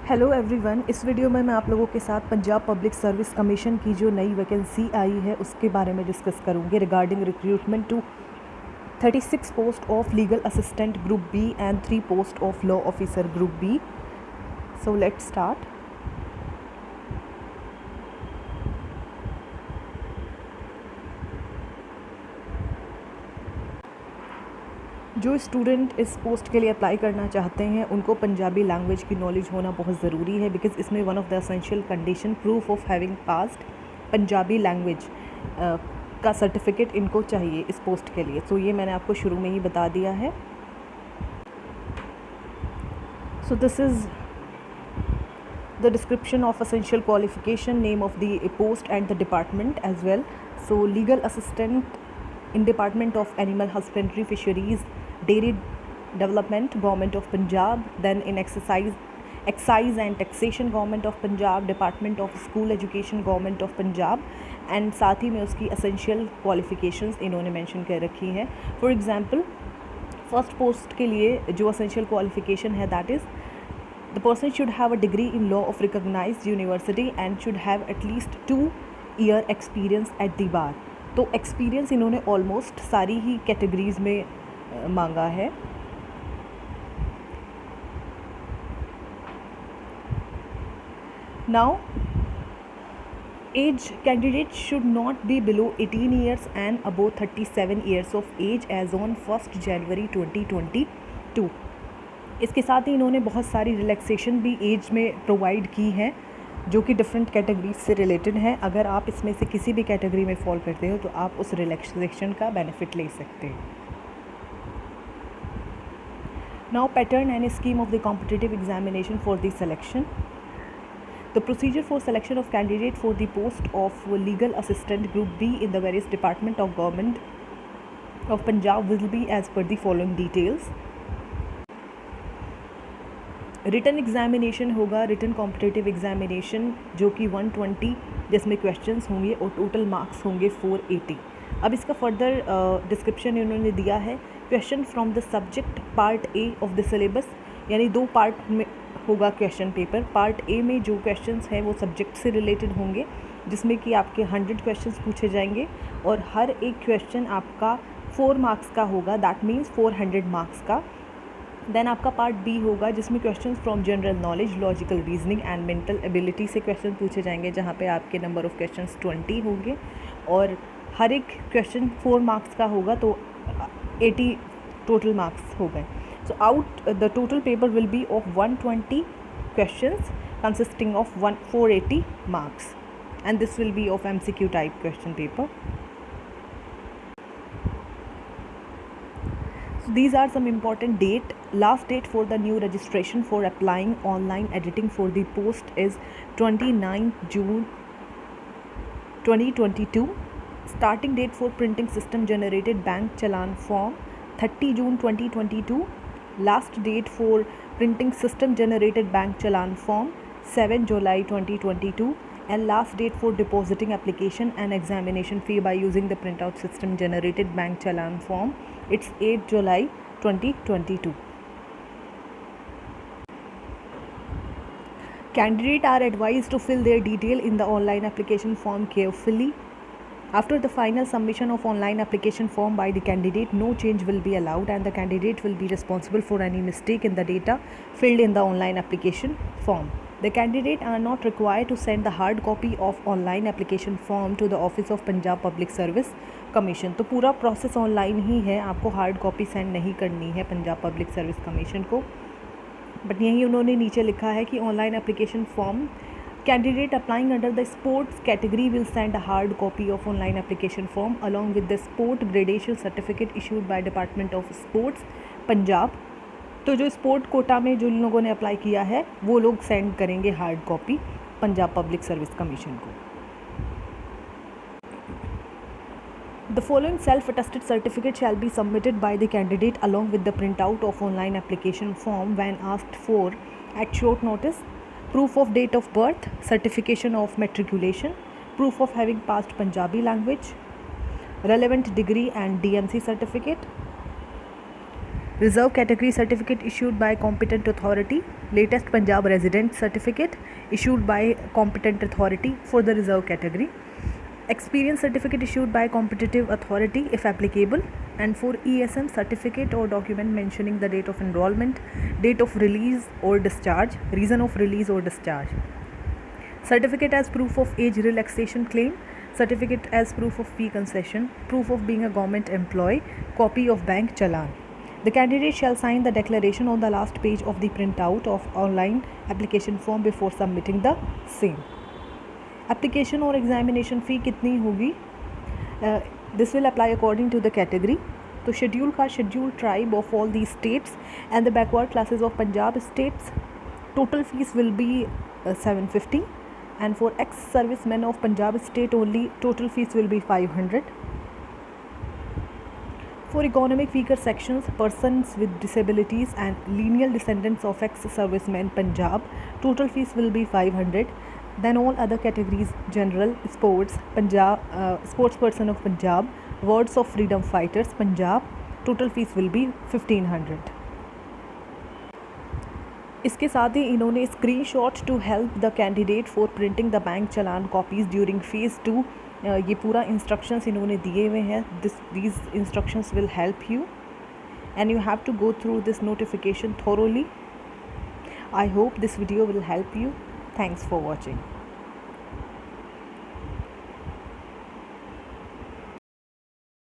Hello everyone, इस video में मैं आप लोगों के साथ पंजाब पब्लिक सर्विस कमीशन की जो नई वैकेंसी आई है उसके बारे में डिस्कस करूंगी regarding recruitment to 36 post of legal assistant group B and 3 post of law officer group B. So let's start. जो स्टूडेंट इस पोस्ट के लिए अप्लाई करना चाहते हैं उनको पंजाबी लैंग्वेज की नॉलेज होना बहुत ज़रूरी है, बिकॉज इसमें one of the essential condition proof of having passed Punjabi language का सर्टिफिकेट इनको चाहिए इस पोस्ट के लिए। सो ये मैंने आपको शुरू में ही बता दिया है। So this is the description of essential qualification, name of the post and the department as well. So legal assistant in Department of Animal Husbandry, Fisheries, Dairy Development, Government of Punjab. Then in excise and taxation, Government of Punjab. Department of School Education, Government of Punjab. And साथ ही में उसकी essential qualifications इन्होंने mention कर रखी हैं। For example, first post के लिए जो essential qualification है that is the person should have a degree in law of recognized university and should have at least 2 year experience at the bar। तो experience इन्होंने almost सारी ही categories में मांगा है। Now age candidate should not be below 18 years and above 37 years of age as on 1st January 2022। इसके साथ ही इन्होंने बहुत सारी रिलैक्सेशन भी एज में प्रोवाइड की हैं जो कि डिफरेंट कैटेगरीज से रिलेटेड हैं। अगर आप इसमें से किसी भी कैटेगरी में फॉल करते हो तो आप उस रिलैक्सेशन का बेनिफिट ले सकते हैं। Now pattern and scheme of the competitive examination for the selection. The procedure for selection of candidate for the post of legal assistant group B in the various department of government of Punjab will be as per the following details. Written examination होगा, written competitive examination जो कि 120 जिसमें questions होंगे और total marks होंगे 480। अब इसका further description इन्होंने दिया है। Question from the subject part A of the syllabus, यानी 2 पार्ट में होगा क्वेश्चन पेपर। पार्ट ए में जो क्वेश्चंस हैं वो सब्जेक्ट से रिलेटेड होंगे जिसमें कि आपके 100 क्वेश्चंस पूछे जाएंगे और हर एक क्वेश्चन आपका 4 मार्क्स का होगा, दैट मीन्स 400 मार्क्स का। देन आपका पार्ट बी होगा जिसमें questions from general knowledge, logical reasoning and mental ability से क्वेश्चन पूछे जाएंगे जहाँ पे आपके नंबर ऑफ क्वेश्चंस 20 होंगे और हर एक क्वेश्चन 4 मार्क्स का होगा, तो 80 टोटल मार्क्स हो गए। So out the total paper will be of 120 questions consisting of 480 marks and this will be of MCQ type question paper. So these are some important date. Last date for the new registration for applying online editing for the post is 29 June 2022. Starting date for printing system generated bank challan form 30 June 2022. Last date for printing system generated bank challan form 7 July 2022. And last date for depositing application and examination fee by using the printout system generated bank challan form, it's 8 July 2022. Candidates are advised to fill their detail in the online application form carefully. After the final submission of online application form by the candidate, no change will be allowed and the candidate will be responsible for any mistake in the data filled in the online application form. The candidate are not required to send the hard copy of online application form to the office of Punjab Public Service Commission। तो पूरा process online ही है, आपको hard copy send नहीं करनी है Punjab public service commission को। But यही उन्होंने नीचे लिखा है कि online application form candidate applying under the sports category will send a hard copy of online application form along with the sport gradation certificate issued by Department of Sports Punjab। तो जो sport Kota में जो लोगों ने apply किया है वो लोग सेंड करेंगे hard copy Punjab public service commission को। The following self-attested certificate shall be submitted by the candidate along with the printout of online application form when asked for at short notice: proof of date of birth, certification of matriculation, proof of having passed Punjabi language, relevant degree and DMC certificate, Reserve category certificate issued by competent authority. Latest Punjab resident certificate issued by competent authority for the reserve category. Experience certificate issued by competitive authority if applicable. And for ESM certificate or document mentioning the date of enrollment, date of release or discharge, reason of release or discharge. Certificate as proof of age relaxation claim, certificate as proof of fee concession, proof of being a government employee, copy of bank challan. The candidate shall sign the declaration on the last page of the printout of online application form before submitting the same. Application or examination fee कितनी होगी? This will apply according to the category. तो schedule का scheduled tribe of all these states and the backward classes of Punjab states, total fees will be 750, and for ex-servicemen of Punjab state only, total fees will be 500. For economic weaker sections, persons with disabilities and lineal descendants of ex-servicemen Punjab, total fees will be 500. Then all other categories, general, sports, Punjab, sports person of Punjab, words of freedom fighters Punjab, total fees will be 1500. इसके साथ ही इन्होंने screenshot to help the candidate for printing the bank चालान copies during phase 2, ये पूरा instructions इन्होंने दिए हुए हैं. These instructions will help you and you have to go through this notification thoroughly. I hope this video will help you. Thanks for watching.